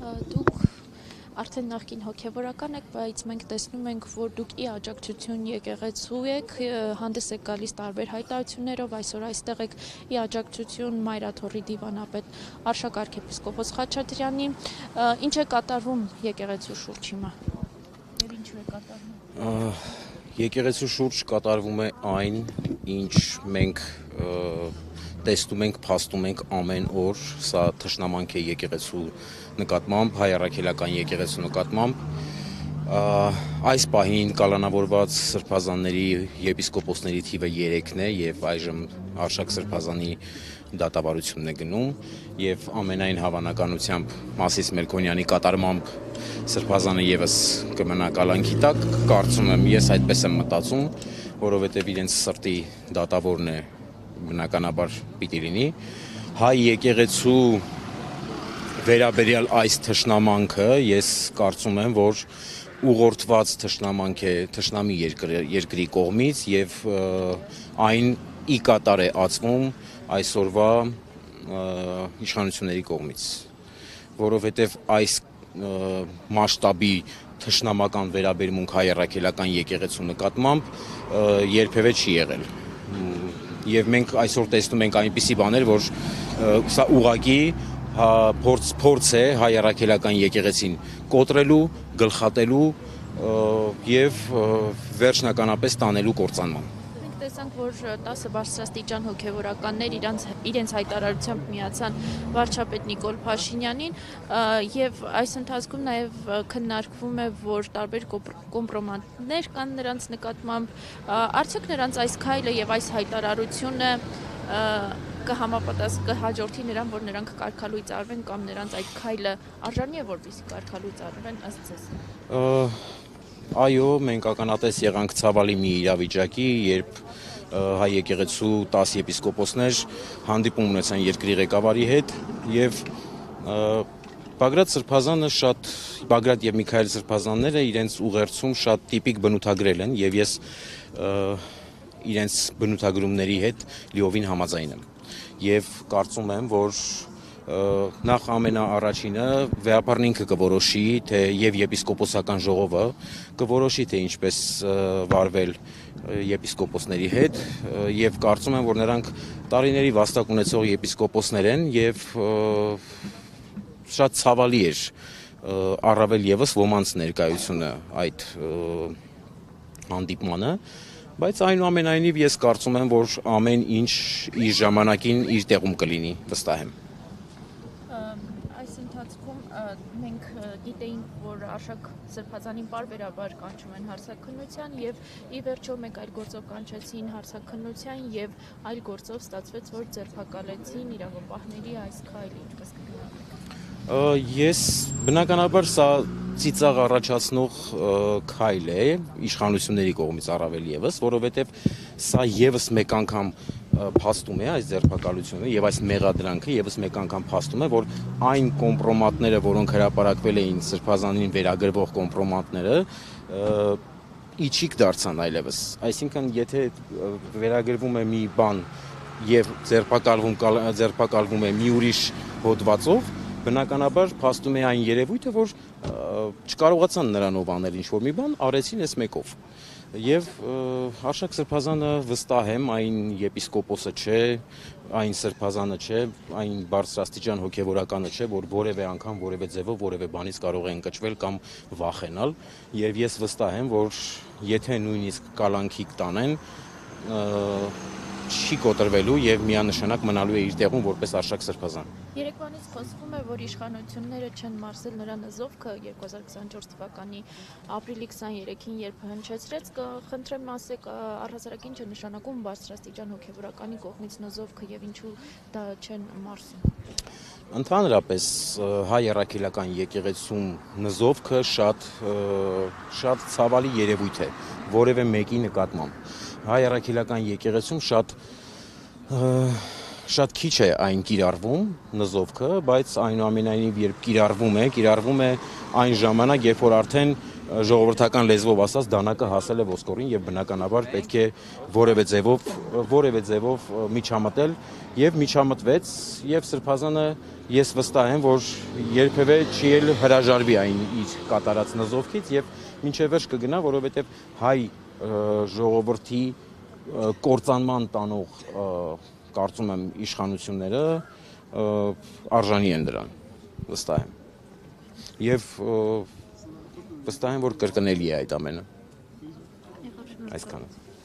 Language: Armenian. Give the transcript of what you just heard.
Դուք արդեն նախկին հոգևորական եք, բայց մենք տեսնում ենք, որ դուք ի աջակցություն եկեղեցու եք, հանդես եք գալիս տարբեր հայտարարություններով, այսօր այստեղ եք ի աջակցություն Մայրաթոռի դիվանապետ Արշակ arczepiskopos Խաչատրյանի, ինչ է կատարվում եկեղեցու շուրջ հիմա եւ ինչու է կատարվում։ Եկեղեցու շուրջ կատարվում է այն, ինչ մենք տեսնում ենք, փաստում ենք ամեն օր, սա թշնամանք է եկեղեցու նկատմամբ, հայ առաքելական եկեղեցու նկատմամբ, այս պահին կալանավորված սրբազանների եպիսկոպոսների թիվը 3-ն է եւ այժմ Արշակ սրբազանի դատավարությունն է գնում եւ ամենայն հավանականությամբ Մասիս Մելքոնյանի կատարմամբ սրբազանը եւս կմնա կալանքի տակ, կարծում եմ, ես այդպես եմ մտածում, որովհետեւ իրենց սրտի դատավորն է բնականաբար պիտի լինի, հայ եկեղեցու վերաբերյալ այս թշնամանքը ես կարծում եմ, որ ուղղորդված թշնամանք է թշնամի երկրի կողմից եւ այն ի կատար է ածվում այսօրվա իշխանությունների կողմից, որովհետեւ այս մասշտաբի թշնամական վերաբերմունք հայ առաքելական եկեղեցու նկատմամբ երբևէ չի եղել։ Եվ մենք այսօր տեսնում ենք այնպիսի բաներ, որ սա ուղղակի փորձ է հայ առաքելական եկեղեցին կոտրելու, գլխատելու եւ վերջնականապես տանելու կործանման։ Մենք տեսանք, որ 10 բարձրաստիճան հոգևորականներ իրենց հայտարարությամբ միացան վարչապետ Նիկոլ Փաշինյանին եւ այս ընթացքում նաեւ քննարկվում է, որ տարբեր կոմպրոմատներ կան նրանց նկատմամբ, արդյոք նրանց այս քայլը եւ այս հայտարարությունը կհաջորդի նրան, որ նրանք կարգալույծ արվեն կամ նրանց այդ քայլը արժանի է որպեսզի կարգալույծ արվեն ըստ ձեզ։ Այո, մենք ականատես եղանք ցավալի մի իրավիճակի, երբ հայ եկեղեցու 10 եպիսկոպոսներ հանդիպում ունեցան երկրի ղեկավարի հետ եւ Բագրատ եւ Միքայել Սրբազանները իրենց ուղերձում շատ տիպիկ բնութագրել են եւ ես իրենց բնութագրումների հետ լիովին համաձայն եմ եւ կարծում եմ, որ նախ ամենաառաջինը վեհապարն ինքը կորոշի, թե եւ եպիսկոպոսական ժողովը կորոշի, թե ինչպես վարվել եպիսկոպոսների հետ եւ կարծում եմ, որ նրանք տարիների վաստակ ունեցող եպիսկոպոսներ են եւ շատ ցավալի էր առավել եւս ոմանց ներկայությունը այդ հանդիպմանը, բայց այնուամենայնիվ ես կարծում եմ, որ ամեն ինչ իր ժամանակին իր տեղում կլինի, վստահ եմ։ Այս ընթացքում մենք գիտեինք, որ Արշակ սրբազանին պարբերաբար կանչում են հարցաքննության եւ ի վերջո մեկ այլ գործով կանչեցին հարցաքննության եւ այլ գործով ստացվեց, որ ձերբակալեցին իրավապահների այս քայլը, ինչպես կգնահատեք։ Ես բնականաբար սա ծիծաղ առաջացնող քայլ է իշխանությունների կողմից առավել եւս, որովհետեւ սա եւս մեկ անգամ փաստում է այս ձերբակալությունը եւ այս մեղադրանքը եւս մեկ անգամ փաստում է, որ այն կոմպրոմատները, որոնք հրապարակվել էին սրբազանին վերագրվող կոմպրոմատները, իջիկ դարձան այլևս։ Այսինքն, եթե վերագրվում է մի բան եւ ձերբակալվում է մի ուրիշ հոդվածով, բնականաբար փաստում է այն երևույթը, որ չկարողացան նրանով անել ինչ-որ մի բան, արեցին այս մեկով։ Եվ Արշակ սրբազանը վստահ եմ, այն եպիսկոպոսը չէ, այն սրբազանը չէ, այն բարձրաստիճան հոգևորականը չէ, որ որևէ անգամ որևէ ձևով որևէ բանից կարող է ընկճվել կամ վախենալ, եւ ես վստահ եմ, որ եթե նույնիսկ կալանքի տանեն, չի կոտրվելու եւ միանշանակ մնալու է իր տեղում որպես Արշակ սրբազան։ Երեկվանից խոսվում է, որ իշխանությունները չեն մարսել նրա նզովքը 2024 թվականի ապրիլի 23-ին, երբ հնչեցրեց, կխնդրեմ ասեք առհասարակ ինչ է նշանակում բարձրաստիճան հոգևորականի կողմից նզովքը եւ ինչու դա չեն մարսում։ Ընդհանրապես հայ առաքելական եկեղեցում նզովքը շատ ցավալի երևույթ է։ որևէ մեկի նկատմամբ։ Հայ առաքելական եկեղեցում շատ քիչ է այն կիրառվում նզովքը, բայց այնուամենայնիվ երբ կիրառվում է այն ժամանակ, երբ որ արդեն ժողովրդական լեզվով ասած դանակը հասել է ոսկորին եւ բնականաբար պետք է որևէ ձևով միջամտել եւ միջամտվեց եւ Սրբազանը ես վստահ եմ, որ երբևէ չի էլ հրաժարվի այն իր կատարած նզովքից եւ մինչեւ վերջ կգնա, որովհետեւ հայ ժողովրդի կործանման տանող կարծում եմ իշխանությունները արժանի են դրան, վստահ եմ։ Եվ վստահ եմ, որ կրկնելի է այդ ամենը։ Այսքանը։